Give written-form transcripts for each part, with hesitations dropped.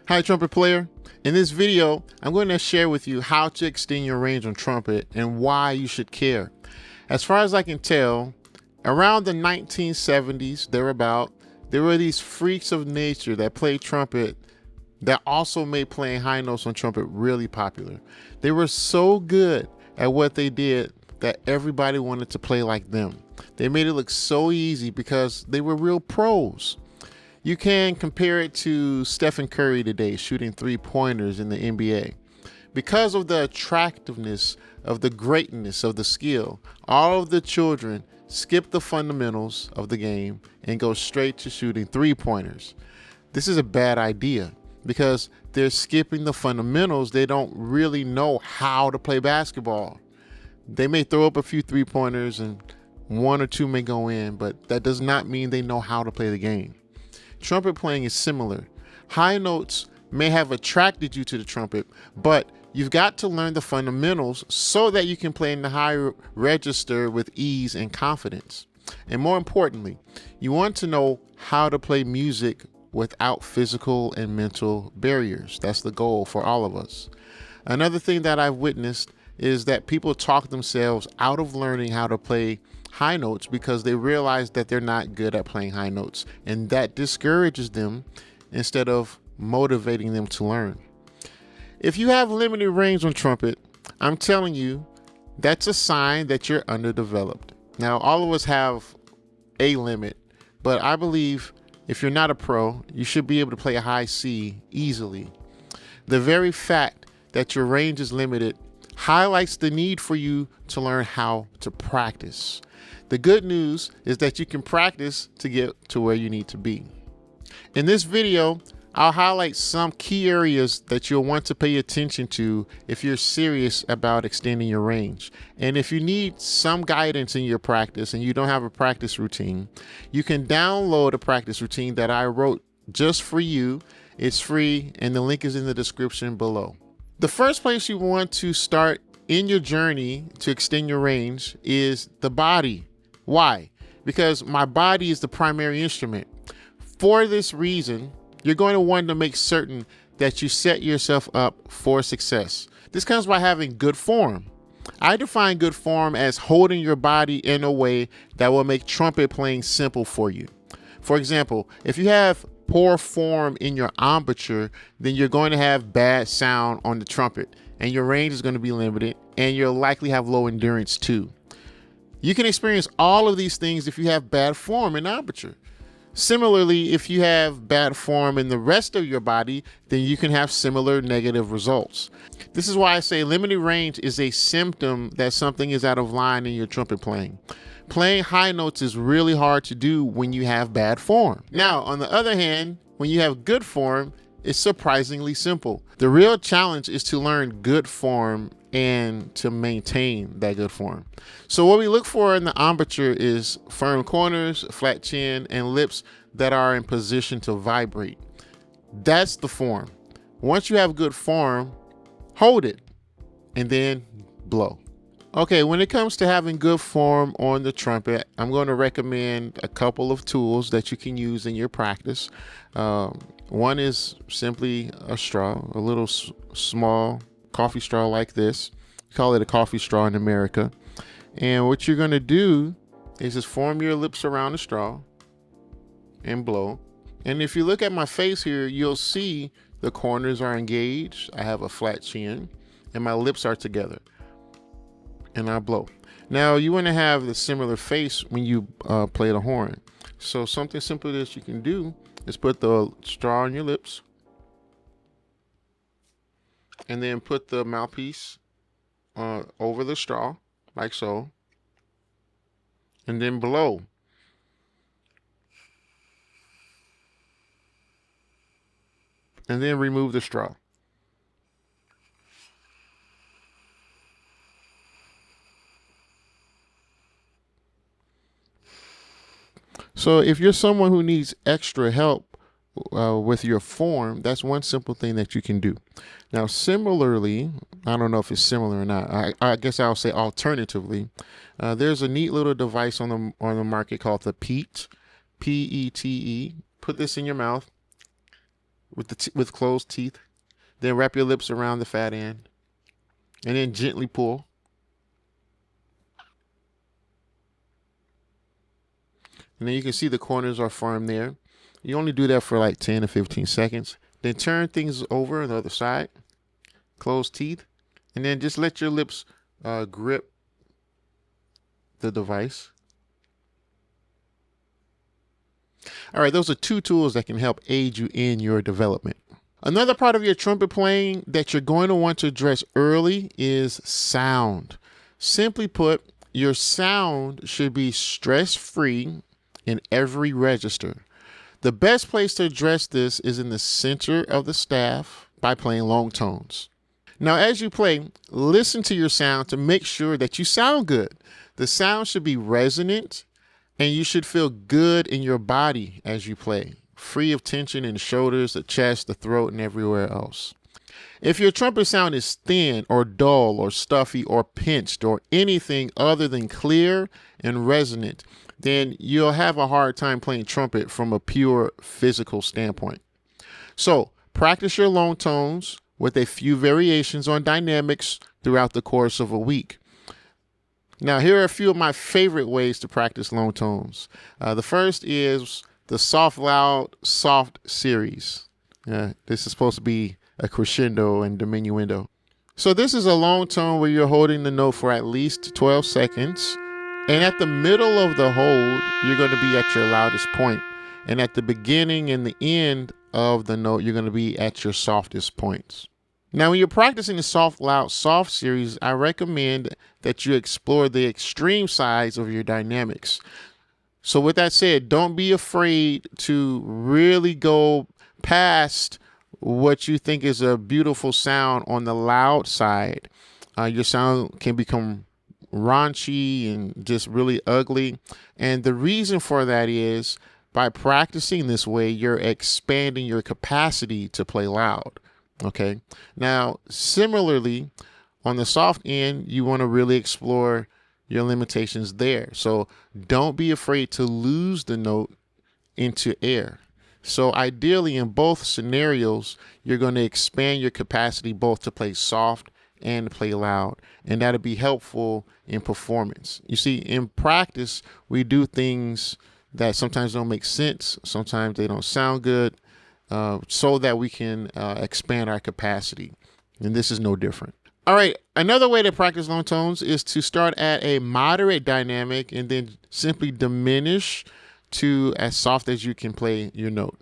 Hi trumpet player. In this video, I'm going to share with you how to extend your range on trumpet and why you should care. As far as I can tell, around the 1970s, thereabout, there were these freaks of nature that played trumpet that also made playing high notes on trumpet really popular. They were so good at what they did that everybody wanted to play like them. They made it look so easy because they were real pros. You can compare it to Stephen Curry today shooting three-pointers in the NBA. Because of the attractiveness of the greatness of the skill, all of the children skip the fundamentals of the game and go straight to shooting three-pointers. This is a bad idea because they're skipping the fundamentals. They don't really know how to play basketball. They may throw up a few three-pointers and one or two may go in, but that does not mean they know how to play the game. Trumpet playing is similar. High notes may have attracted you to the trumpet, but you've got to learn the fundamentals so that you can play in the high register with ease and confidence. And more importantly, you want to know how to play music without physical and mental barriers. That's the goal for all of us. Another thing that I've witnessed is that people talk themselves out of learning how to play high notes because they realize that they're not good at playing high notes, and that discourages them instead of motivating them to learn. If you have limited range on trumpet, I'm telling you, that's a sign that you're underdeveloped. Now, all of us have a limit, but I believe if you're not a pro, you should be able to play a high C easily. The very fact that your range is limited highlights the need for you to learn how to practice. The good news is that you can practice to get to where you need to be. In this video, I'll highlight some key areas that you'll want to pay attention to if you're serious about extending your range. And if you need some guidance in your practice and you don't have a practice routine, you can download a practice routine that I wrote just for you. It's free and the link is in the description below. The first place you want to start in your journey to extend your range is the body. Why? Because my body is the primary instrument. For this reason, you're going to want to make certain that you set yourself up for success. This comes by having good form. I define good form as holding your body in a way that will make trumpet playing simple for you. For example, if you have poor form in your embouchure, then you're going to have bad sound on the trumpet and your range is going to be limited and you'll likely have low endurance too. You can experience all of these things if you have bad form in embouchure. Similarly, if you have bad form in the rest of your body, then you can have similar negative results. This is why I say limited range is a symptom that something is out of line in your trumpet playing. Playing high notes is really hard to do when you have bad form. Now, on the other hand, when you have good form, it's surprisingly simple. The real challenge is to learn good form and to maintain that good form. So what we look for in the embouchure is firm corners, flat chin, and lips that are in position to vibrate. That's the form. Once you have good form, hold it and then blow. Okay, when it comes to having good form on the trumpet, I'm going to recommend a couple of tools that you can use in your practice. One is simply a straw, a little small coffee straw like this. We call it a coffee straw in America. And what you're going to do is just form your lips around the straw and blow. And if you look at my face here, you'll see the corners are engaged. I have a flat chin and my lips are together. And I blow. Now you want to have the similar face when you play the horn. So something simple that you can do is put the straw on your lips and then put the mouthpiece over the straw like so and then blow. And then remove the straw. So if you're someone who needs extra help with your form, that's one simple thing that you can do. Now, similarly, I don't know if it's similar or not. I guess I'll say alternatively, there's a neat little device on the market called the PETE, P-E-T-E. Put this in your mouth with closed teeth. Then wrap your lips around the fat end, and then gently pull. And then you can see the corners are firm there. You only do that for like 10 to 15 seconds. Then turn things over on the other side. Close teeth. And then just let your lips grip the device. All right, those are two tools that can help aid you in your development. Another part of your trumpet playing that you're going to want to address early is sound. Simply put, your sound should be stress-free in every register. The best place to address this is in the center of the staff by playing long tones. Now, as you play, listen to your sound to make sure that you sound good. The sound should be resonant, and you should feel good in your body as you play, free of tension in the shoulders, the chest, the throat, and everywhere else. If your trumpet sound is thin or dull or stuffy or pinched or anything other than clear and resonant, then you'll have a hard time playing trumpet from a pure physical standpoint. So practice your long tones with a few variations on dynamics throughout the course of a week. Now, here are a few of my favorite ways to practice long tones. The first is the soft, loud, soft series. This is supposed to be a crescendo and diminuendo. So this is a long tone where you're holding the note for at least 12 seconds. And at the middle of the hold, you're going to be at your loudest point. And at the beginning and the end of the note, you're going to be at your softest points. Now, when you're practicing the soft, loud, soft series, I recommend that you explore the extreme sides of your dynamics. So with that said, don't be afraid to really go past what you think is a beautiful sound on the loud side. Your sound can become raunchy and just really ugly. And the reason for that is by practicing this way, you're expanding your capacity to play loud. Okay. Now, similarly, on the soft end, you want to really explore your limitations there. So don't be afraid to lose the note into air. So ideally, in both scenarios, you're going to expand your capacity both to play soft and play loud. And that'll be helpful in performance. You see, in practice, we do things that sometimes don't make sense. Sometimes they don't sound good. So that we can expand our capacity. And this is no different. All right, another way to practice long tones is to start at a moderate dynamic and then simply diminish to as soft as you can play your note.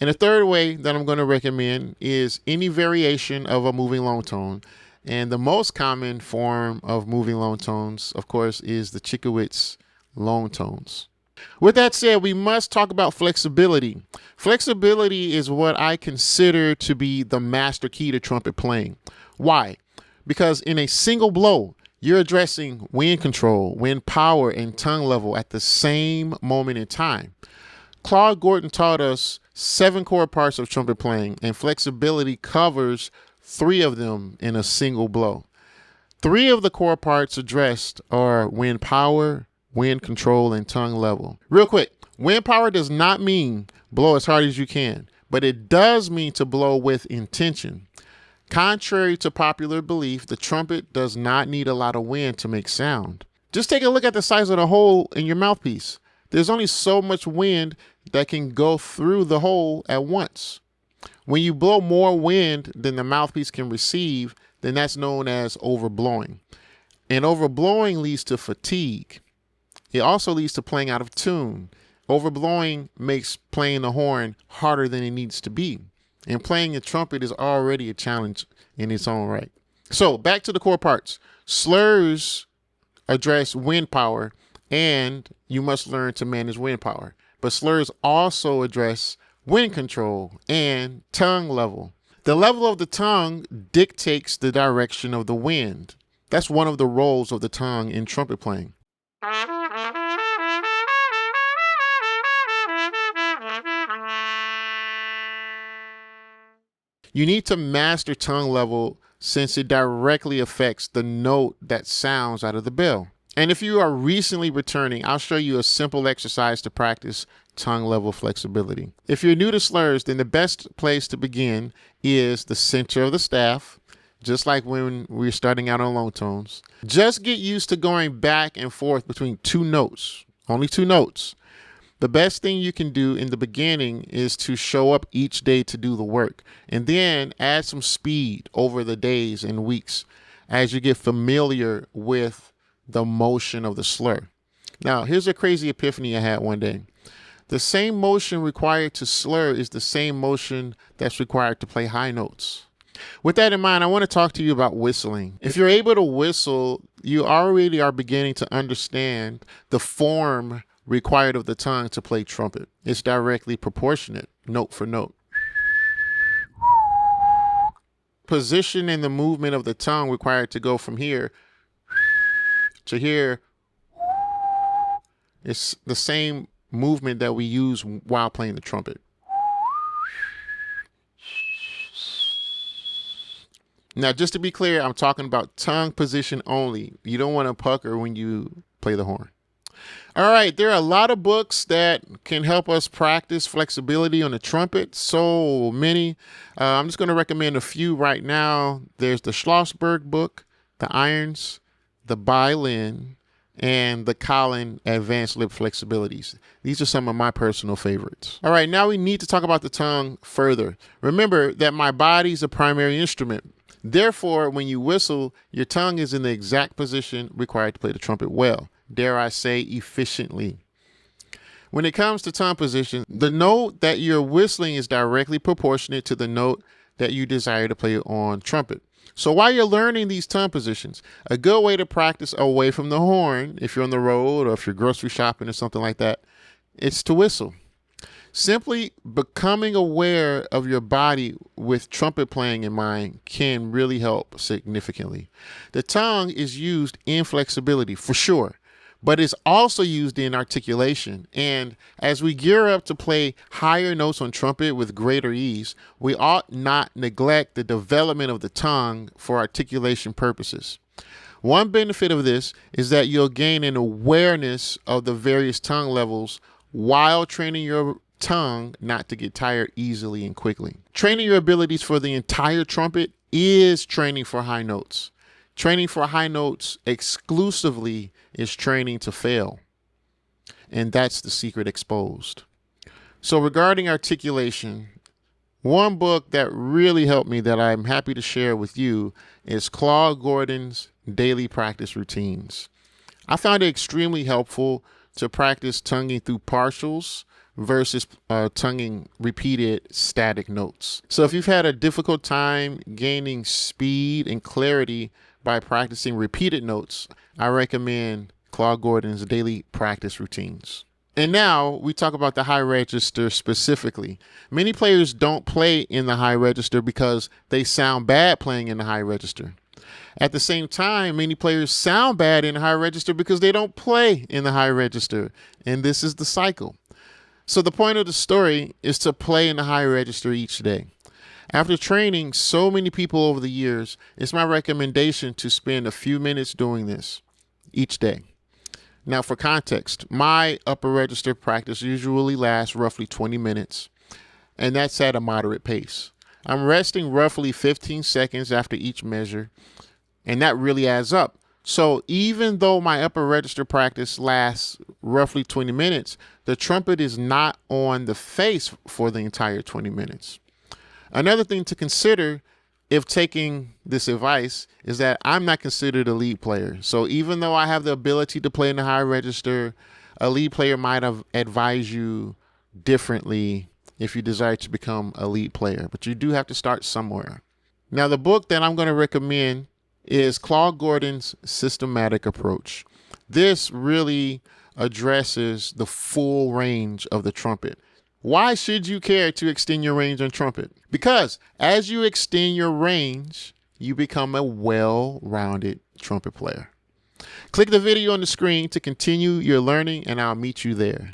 And a third way that I'm going to recommend is any variation of a moving long tone. And the most common form of moving long tones, of course, is the Chickowitz long tones. With that said, we must talk about flexibility. Flexibility is what I consider to be the master key to trumpet playing. Why? Because in a single blow, you're addressing wind control, wind power, and tongue level at the same moment in time. Claude Gordon taught us 7 core parts of trumpet playing, and flexibility covers 3 of them in a single blow. 3 of the core parts addressed are wind power, wind control, and tongue level. Real quick, wind power does not mean blow as hard as you can, but it does mean to blow with intention. Contrary to popular belief, the trumpet does not need a lot of wind to make sound. Just take a look at the size of the hole in your mouthpiece. There's only so much wind that can go through the hole at once. When you blow more wind than the mouthpiece can receive, then that's known as overblowing. And overblowing leads to fatigue. It also leads to playing out of tune. Overblowing makes playing the horn harder than it needs to be. And playing the trumpet is already a challenge in its own right. So back to the core parts. Slurs address wind power, and you must learn to manage wind power. But slurs also address wind control and tongue level. The level of the tongue dictates the direction of the wind. That's one of the roles of the tongue in trumpet playing. You need to master tongue level since it directly affects the note that sounds out of the bell. And if you are recently returning, I'll show you a simple exercise to practice tongue level flexibility. If you're new to slurs, then the best place to begin is the center of the staff, just like when we're starting out on long tones. Just get used to going back and forth between two notes, only two notes. The best thing you can do in the beginning is to show up each day to do the work, and then add some speed over the days and weeks as you get familiar with the motion of the slur. Now, here's a crazy epiphany I had one day. The same motion required to slur is the same motion that's required to play high notes. With that in mind, I want to talk to you about whistling. If you're able to whistle, you already are beginning to understand the form required of the tongue to play trumpet. It's directly proportionate, note for note. Position and the movement of the tongue required to go from here to here. It's the same movement that we use while playing the trumpet. Now, just to be clear, I'm talking about tongue position only. You don't want to pucker when you play the horn. All right, there are a lot of books that can help us practice flexibility on the trumpet. So many. I'm just going to recommend a few right now. There's the Schlossberg book, the Irons, the Violin, and the Collin Advanced Lip Flexibilities. These are some of my personal favorites. All right, now we need to talk about the tongue further. Remember that my body's a primary instrument. Therefore, when you whistle, your tongue is in the exact position required to play the trumpet well. Dare I say, efficiently. When it comes to tongue position, the note that you're whistling is directly proportionate to the note that you desire to play on trumpet. So while you're learning these tongue positions, a good way to practice away from the horn, if you're on the road or if you're grocery shopping or something like that, is to whistle. Simply becoming aware of your body with trumpet playing in mind can really help significantly. The tongue is used in flexibility for sure, but it's also used in articulation. And as we gear up to play higher notes on trumpet with greater ease, we ought not neglect the development of the tongue for articulation purposes. One benefit of this is that you'll gain an awareness of the various tongue levels while training your tongue not to get tired easily and quickly. Training your abilities for the entire trumpet is training for high notes. Training for high notes exclusively is training to fail. And that's the secret exposed. So regarding articulation, one book that really helped me that I'm happy to share with you is Claude Gordon's Daily Practice Routines. I found it extremely helpful to practice tonguing through partials versus tonguing repeated static notes. So if you've had a difficult time gaining speed and clarity by practicing repeated notes, I recommend Claude Gordon's Daily Practice Routines. And now we talk about the high register specifically. Many players don't play in the high register because they sound bad playing in the high register. At the same time, many players sound bad in the high register because they don't play in the high register. And this is the cycle. So the point of the story is to play in the high register each day. After training so many people over the years, it's my recommendation to spend a few minutes doing this each day. Now, for context, my upper register practice usually lasts roughly 20 minutes, and that's at a moderate pace. I'm resting roughly 15 seconds after each measure, and that really adds up. So even though my upper register practice lasts roughly 20 minutes, the trumpet is not on the face for the entire 20 minutes. Another thing to consider if taking this advice is that I'm not considered a lead player. So even though I have the ability to play in the high register, a lead player might have advised you differently if you desire to become a lead player, but you do have to start somewhere. Now, the book that I'm going to recommend is Claude Gordon's Systematic Approach. This really addresses the full range of the trumpet. Why should you care to extend your range on trumpet? Because as you extend your range, you become a well-rounded trumpet player. Click the video on the screen to continue your learning, and I'll meet you there.